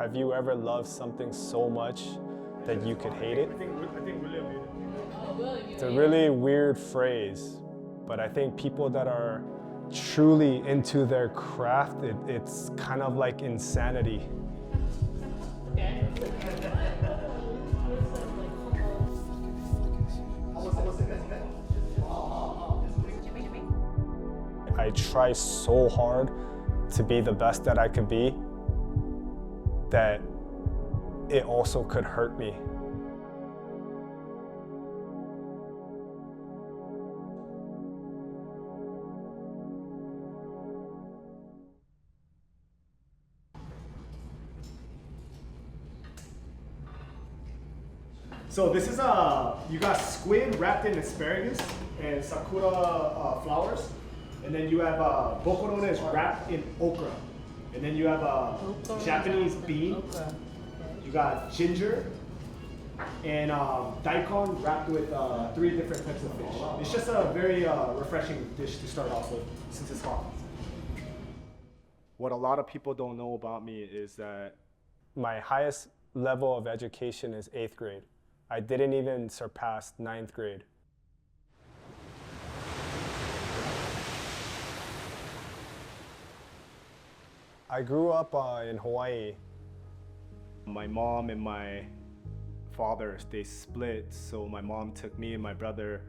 have you ever loved something so much that you could hate it? I think William made it. It's a really weird phrase, but I think people that are truly into their craft, it's kind of like insanity. I try so hard to be the best that I could be that it also could hurt me. So this is you got squid wrapped in asparagus and sakura flowers, and then you have bokorone is wrapped in okra, and then you have Japanese bean. You got ginger and daikon wrapped with 3 different types of fish. It's just a very refreshing dish to start off with since it's hot. What a lot of people don't know about me is that my highest level of education is 8th grade. I didn't even surpass 9th grade. I grew up in Hawaii. My mom and my father, they split, so my mom took me and my brother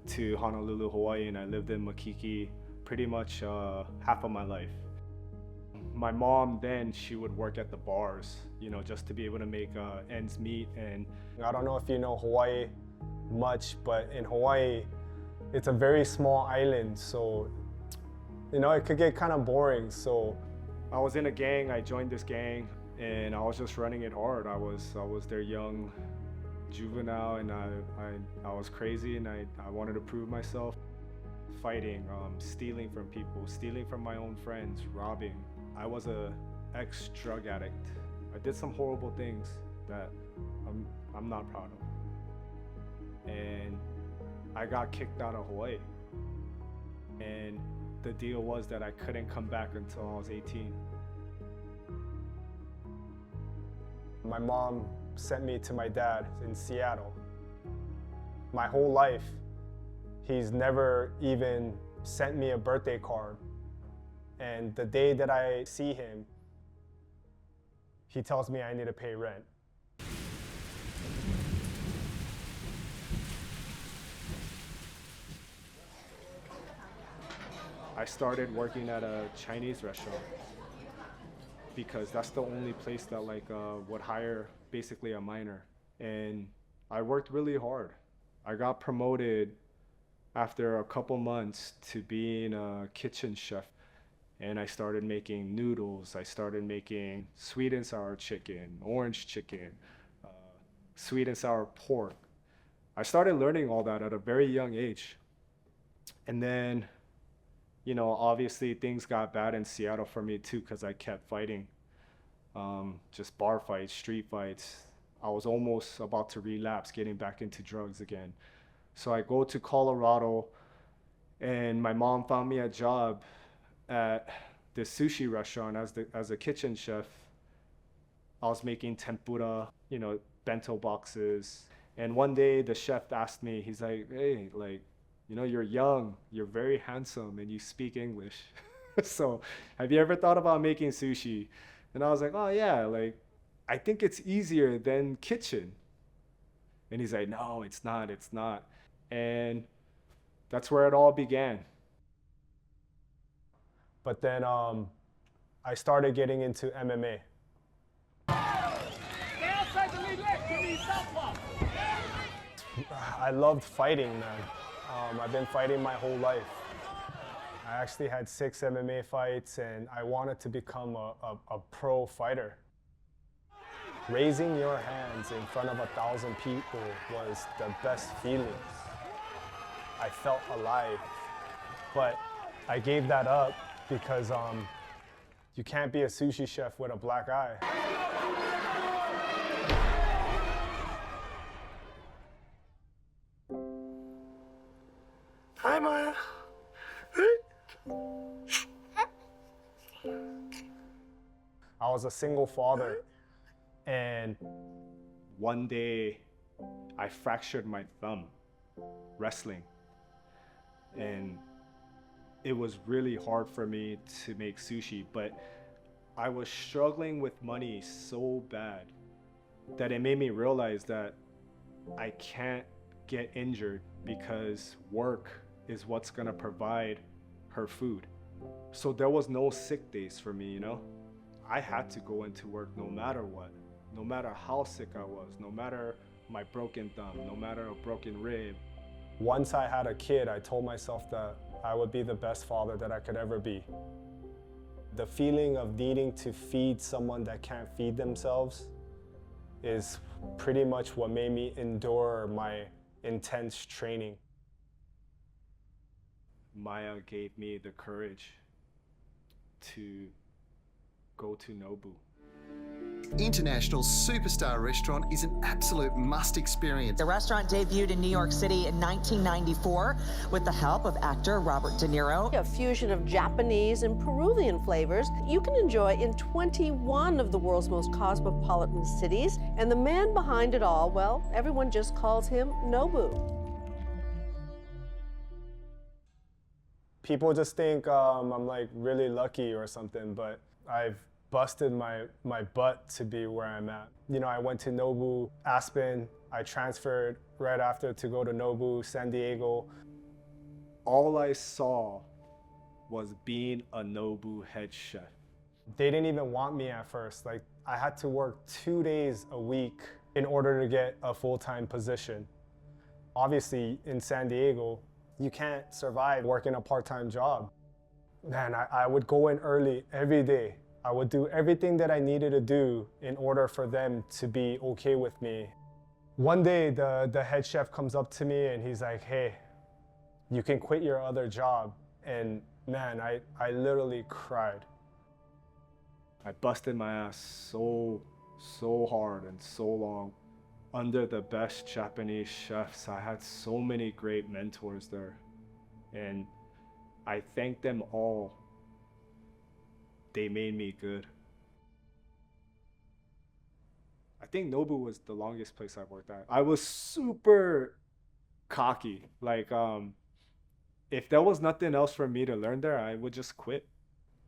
to Honolulu, Hawaii, and I lived in Makiki pretty much half of my life. My mom then, she would work at the bars, you know, just to be able to make ends meet. And I don't know if you know Hawaii much, but in Hawaii, it's a very small island, so, you know, it could get kind of boring. So I was in a gang, I joined this gang, and I was just running it hard. I was their young juvenile, and I was crazy, and I wanted to prove myself. Fighting, stealing from people, stealing from my own friends, robbing. I was a ex-drug addict. I did some horrible things that I'm not proud of. And I got kicked out of Hawaii. And the deal was that I couldn't come back until I was 18. My mom sent me to my dad in Seattle. My whole life, he's never even sent me a birthday card. And the day that I see him, he tells me I need to pay rent. I started working at a Chinese restaurant because that's the only place that would hire basically a minor. And I worked really hard. I got promoted after a couple months to being a kitchen chef. And I started making noodles. I started making sweet and sour chicken, orange chicken, sweet and sour pork. I started learning all that at a very young age. And then, you know, obviously things got bad in Seattle for me too, because I kept fighting. Just bar fights, street fights. I was almost about to relapse, getting back into drugs again. So I go to Colorado, and my mom found me a job at the sushi restaurant as a kitchen chef. I was making tempura, you know, bento boxes. And one day the chef asked me, he's like, hey, like, you know, you're young, you're very handsome, and you speak English. So have you ever thought about making sushi? And I was like, oh yeah, like, I think it's easier than kitchen. And he's like, no, it's not. And that's where it all began. But then I started getting into MMA. I loved fighting, man. I've been fighting my whole life. I actually had 6 MMA fights, and I wanted to become a pro fighter. Raising your hands in front of 1,000 people was the best feeling. I felt alive, but I gave that up because you can't be a sushi chef with a black eye. Hi, Maya. I was a single father, And one day I fractured my thumb wrestling. And it was really hard for me to make sushi, but I was struggling with money so bad that it made me realize that I can't get injured because work is what's gonna provide her food. So there was no sick days for me, you know? I had to go into work no matter what, no matter how sick I was, no matter my broken thumb, no matter a broken rib. Once I had a kid, I told myself that I would be the best father that I could ever be. The feeling of needing to feed someone that can't feed themselves is pretty much what made me endure my intense training. Maya gave me the courage to go to Nobu. International superstar restaurant is an absolute must experience. The restaurant debuted in New York City in 1994 with the help of actor Robert De Niro. A fusion of Japanese and Peruvian flavors you can enjoy in 21 of the world's most cosmopolitan cities. And the man behind it all, well, everyone just calls him Nobu. People just think I'm like really lucky or something, but I've busted my butt to be where I'm at. You know, I went to Nobu, Aspen. I transferred right after to go to Nobu, San Diego. All I saw was being a Nobu head chef. They didn't even want me at first. Like, I had to work 2 days a week in order to get a full-time position. Obviously, in San Diego, you can't survive working a part-time job. Man, I would go in early every day. I would do everything that I needed to do in order for them to be okay with me. One day, the head chef comes up to me and he's like, hey, you can quit your other job. And man, I literally cried. I busted my ass so hard and so long under the best Japanese chefs. I had so many great mentors there. And I thank them all. They made me good. I think Nobu was the longest place I worked at. I was super cocky. Like, if there was nothing else for me to learn there, I would just quit.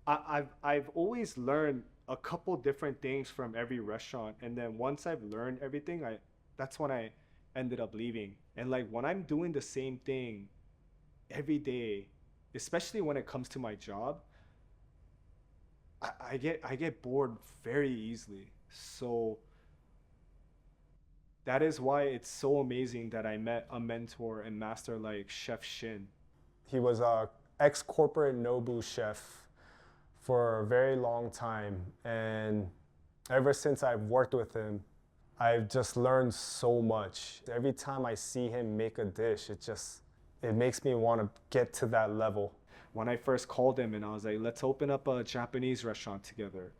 I've always learned a couple different things from every restaurant, and then once I've learned everything, that's when I ended up leaving. And like when I'm doing the same thing every day, especially when it comes to my job, I get bored very easily. So that is why it's so amazing that I met a mentor and master like Chef Shin. He was a ex-corporate Nobu chef for a very long time. And ever since I've worked with him, I've just learned so much. Every time I see him make a dish, it makes me want to get to that level. When I first called him and I was like, let's open up a Japanese restaurant together.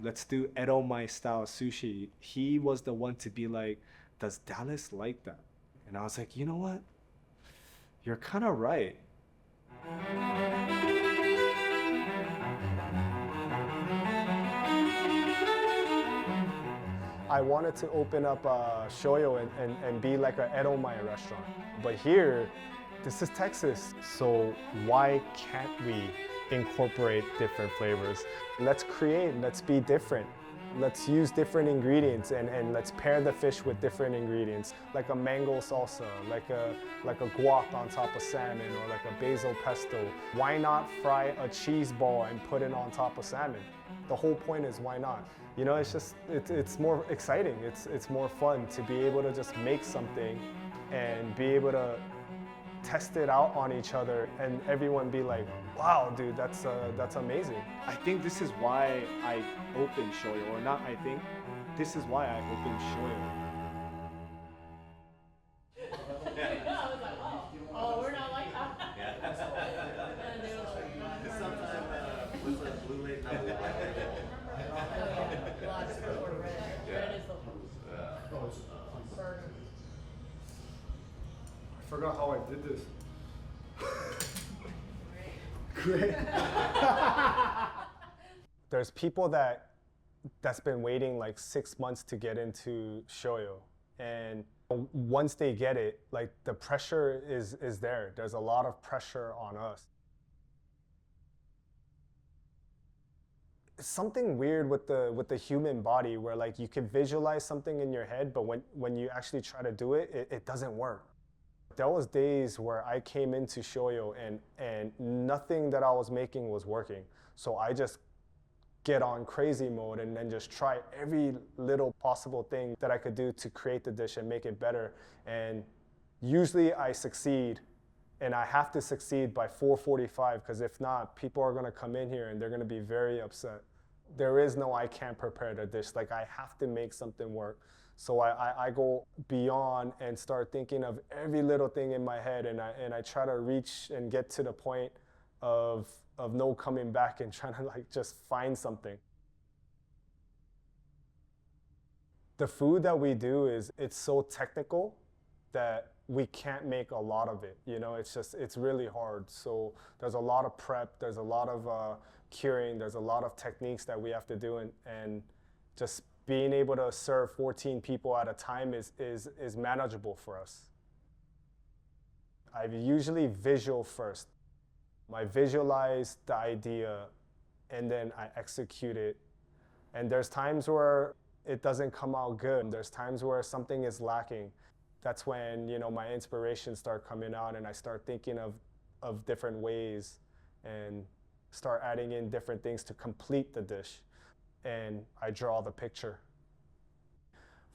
Let's do Edomai style sushi. He was the one to be like, does Dallas like that? And I was like, you know what? You're kind of right. I wanted to open up a shoyo and be like an Edomai restaurant. But here, this is Texas. So why can't we incorporate different flavors? Let's create, let's be different. Let's use different ingredients and let's pair the fish with different ingredients, like a mango salsa, like a guac on top of salmon, or like a basil pesto. Why not fry a cheese ball and put it on top of salmon? The whole point is why not? You know, it's more exciting. It's more fun to be able to just make something and be able to test it out on each other and everyone be like, wow, dude, that's amazing. I think this is why I opened shoyo, or not I think, this is why I opened shoyo. I was like, oh, we're not like that. Sometimes with the blue late night. I forgot how I did this. Great. There's people that that's been waiting like 6 months to get into shoyo. And once they get it, like the pressure is there. There's a lot of pressure on us. It's something weird with the human body where like you can visualize something in your head, but when you actually try to do it, it doesn't work. There was days where I came into shoyo and nothing that I was making was working. So I just get on crazy mode and then just try every little possible thing that I could do to create the dish and make it better. And usually I succeed, and I have to succeed by 4:45, because if not, people are gonna come in here and they're gonna be very upset. There is no I can't prepare the dish. Like, I have to make something work. So I go beyond and start thinking of every little thing in my head, and I try to reach and get to the point of no coming back and trying to like just find something. The food that we do it's so technical that we can't make a lot of it. You know, it's really hard. So there's a lot of prep, there's a lot of curing, there's a lot of techniques that we have to do, and just being able to serve 14 people at a time is manageable for us. I usually visual first. I visualize the idea and then I execute it. And there's times where it doesn't come out good. There's times where something is lacking. That's when, you know, my inspirations start coming out and I start thinking of different ways and start adding in different things to complete the dish. And I draw the picture.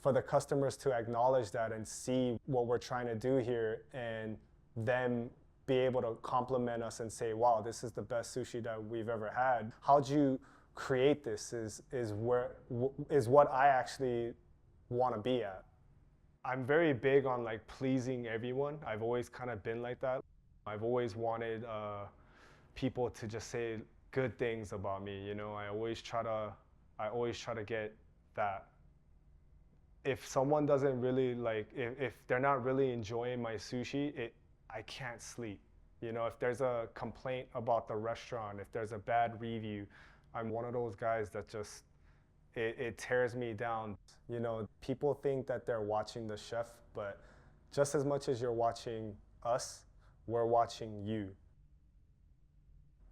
For the customers to acknowledge that and see what we're trying to do here, and them be able to compliment us and say, wow, this is the best sushi that we've ever had. How'd you create this is what I actually want to be at. I'm very big on like pleasing everyone. I've always kind of been like that. I've always wanted people to just say good things about me. You know, I always try to get that. If someone doesn't really like, if they're not really enjoying my sushi, I can't sleep. You know, if there's a complaint about the restaurant, if there's a bad review, I'm one of those guys that just, it tears me down. You know, people think that they're watching the chef, but just as much as you're watching us, we're watching you.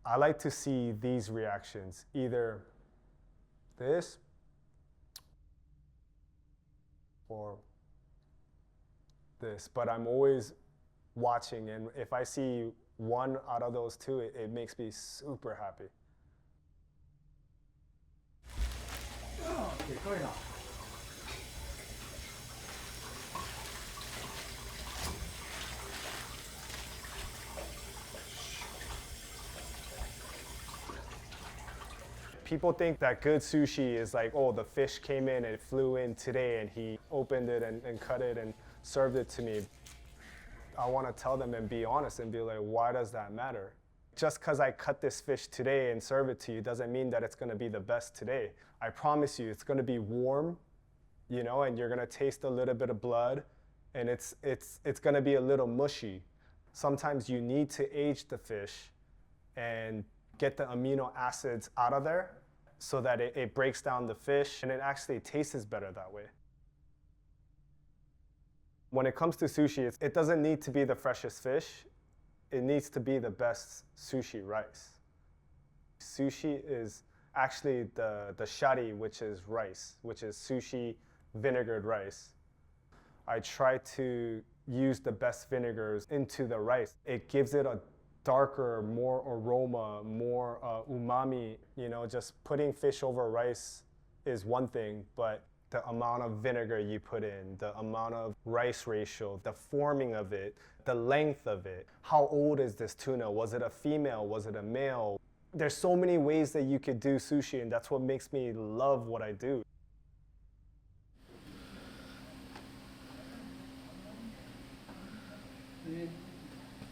I like to see these reactions, either this or this, but I'm always watching, and if I see one out of those two, it makes me super happy. People think that good sushi is like, oh, the fish came in and it flew in today and he opened it and cut it and served it to me. I want to tell them and be honest and be like, why does that matter? Just because I cut this fish today and serve it to you doesn't mean that it's going to be the best today. I promise you it's going to be warm, you know, and you're going to taste a little bit of blood, and it's going to be a little mushy. Sometimes you need to age the fish and get the amino acids out of there so that it breaks down the fish and it actually tastes better that way. When it comes to sushi, it doesn't need to be the freshest fish. It needs to be the best sushi rice. Sushi is actually the shari, which is rice, which is sushi vinegared rice. I try to use the best vinegars into the rice. It gives it a darker, more aroma, more umami. You know, just putting fish over rice is one thing, but the amount of vinegar you put in, the amount of rice ratio, the forming of it, the length of it. How old is this tuna? Was it a female? Was it a male? There's so many ways that you could do sushi, and that's what makes me love what I do.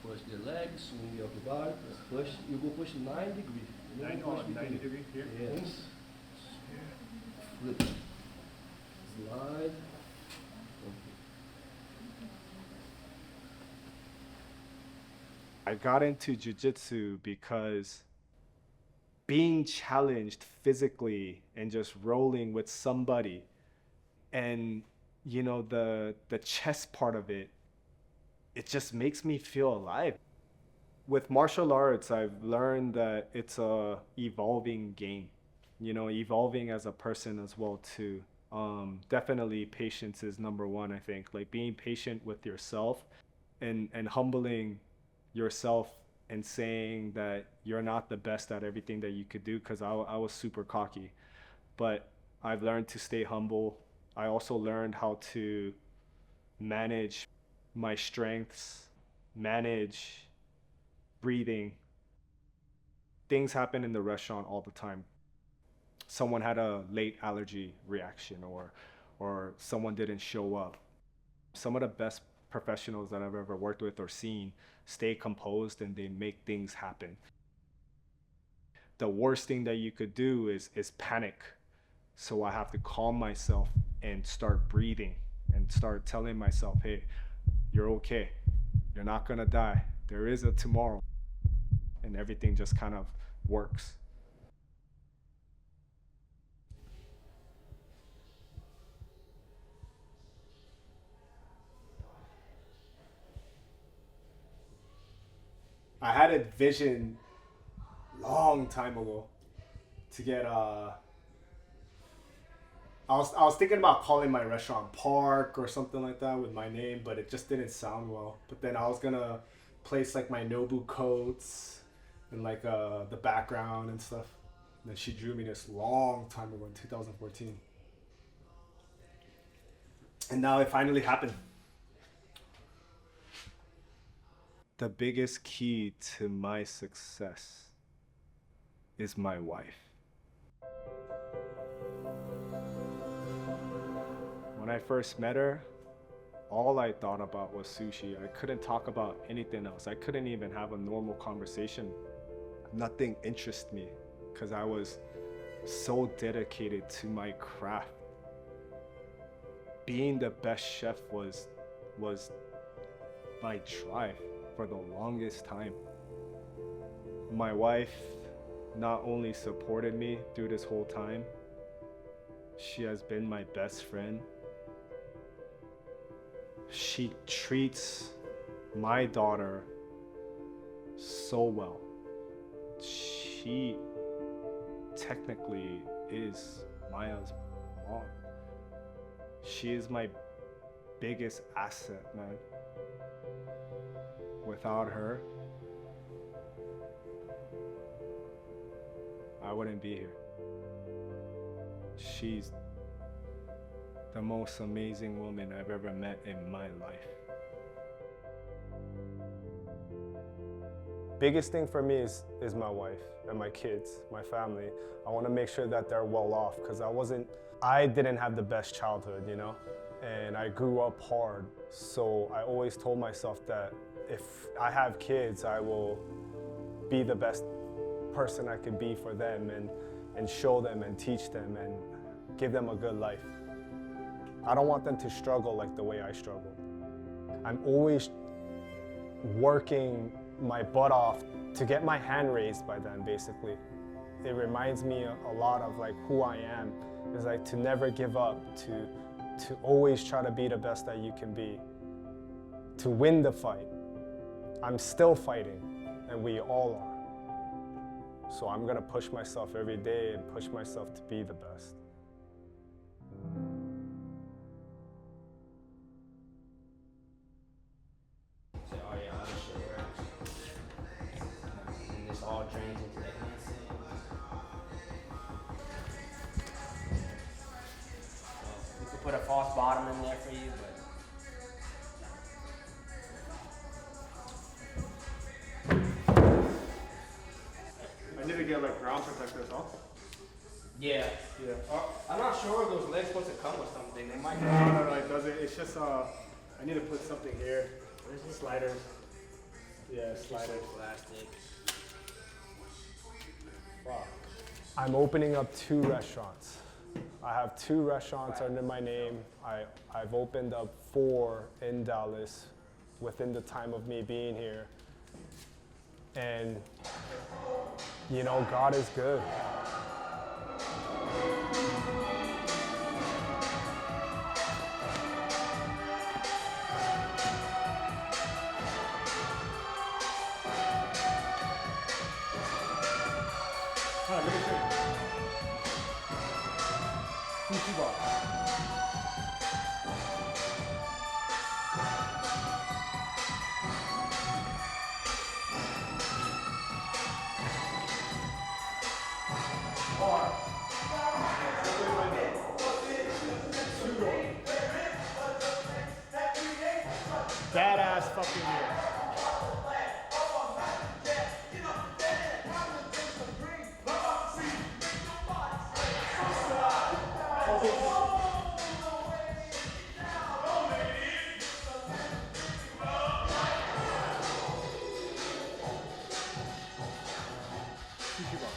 Push the legs, swing your body, push, you go push 9 degrees. 90 degrees here? Yes. Flip. Slide. I got into jiu-jitsu because being challenged physically and just rolling with somebody, and you know, the chess part of it, it just makes me feel alive. With martial arts, I've learned that it's a evolving game, you know, evolving as a person as well too. Definitely patience is number one, I think. Like being patient with yourself and humbling yourself and saying that you're not the best at everything that you could do, because I was super cocky. But I've learned to stay humble. I also learned how to manage my strengths, manage breathing. Things happen in the restaurant all the time. Someone had a late allergy reaction, or someone didn't show up. Some of the best professionals that I've ever worked with or seen stay composed and they make things happen. The worst thing that you could do is panic. So I have to calm myself and start breathing and start telling myself, hey, you're okay. You're not gonna die. There is a tomorrow. And everything just kind of works. I had a vision long time ago to get I was thinking about calling my restaurant Park or something like that with my name, but it just didn't sound well. But then I was gonna place like my Nobu coats and like the background and stuff. And then she drew me this long time ago in 2014. And now it finally happened. The biggest key to my success is my wife. When I first met her, all I thought about was sushi. I couldn't talk about anything else. I couldn't even have a normal conversation. Nothing interested me because I was so dedicated to my craft. Being the best chef was my drive for the longest time. My wife not only supported me through this whole time, she has been my best friend. She treats my daughter so well. She technically is Maya's mom. She is my biggest asset, man. Without her, I wouldn't be here. She's the most amazing woman I've ever met in my life. Biggest thing for me is my wife and my kids, my family. I want to make sure that they're well off because I didn't have the best childhood, you know, and I grew up hard. So I always told myself that if I have kids, I will be the best person I could be for them and show them and teach them and give them a good life. I don't want them to struggle like the way I struggled. I'm always working my butt off to get my hand raised by them, basically. It reminds me a lot of like who I am. It's like to never give up, to always try to be the best that you can be, to win the fight. I'm still fighting, and we all are. So I'm gonna push myself every day and push myself to be the best. And this all drains into that. We could put a false bottom in there for you, but I need to get like ground protectors, huh? yeah. I'm not sure if those legs supposed to come with something. They might. No, it doesn't. It's just I need to put something here. Where's the sliders? Yeah, sliders. Plastic. Wow. I'm opening up 2 restaurants. I have 2 restaurants under my name. I've opened up 4 in Dallas within the time of me being here. And You know, God is good. Sushi bar. Badass fucking meal. Sushi bar.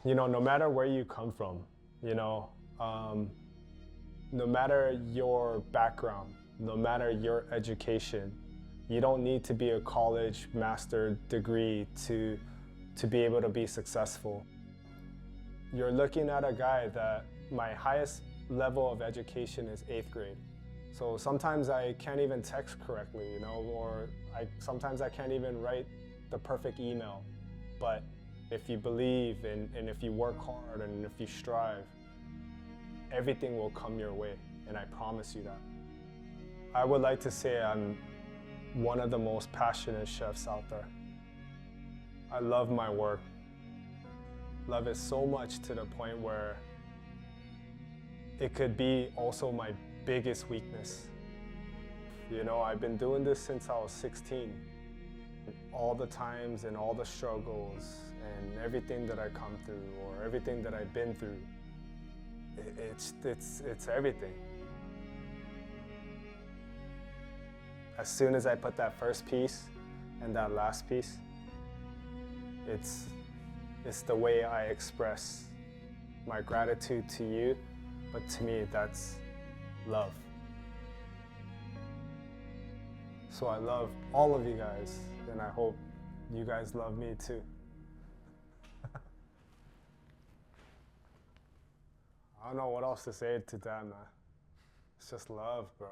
You know, no matter where you come from, you know, no matter your background, no matter your education, you don't need to be a college master degree to be able to be successful. You're looking at a guy that my highest level of education is 8th grade. So sometimes I can't even text correctly, you know, or sometimes I can't even write the perfect email. But if you believe and if you work hard and if you strive, everything will come your way, and I promise you that. I would like to say I'm one of the most passionate chefs out there. I love my work. Love it so much to the point where it could be also my biggest weakness. You know, I've been doing this since I was 16. All the times and all the struggles and everything that I come through or everything that I've been through, it's everything. As soon as I put that first piece and that last piece, it's the way I express my gratitude to you, but to me, that's love. So I love all of you guys, and I hope you guys love me too. I don't know what else to say to that, man. It's just love, bro.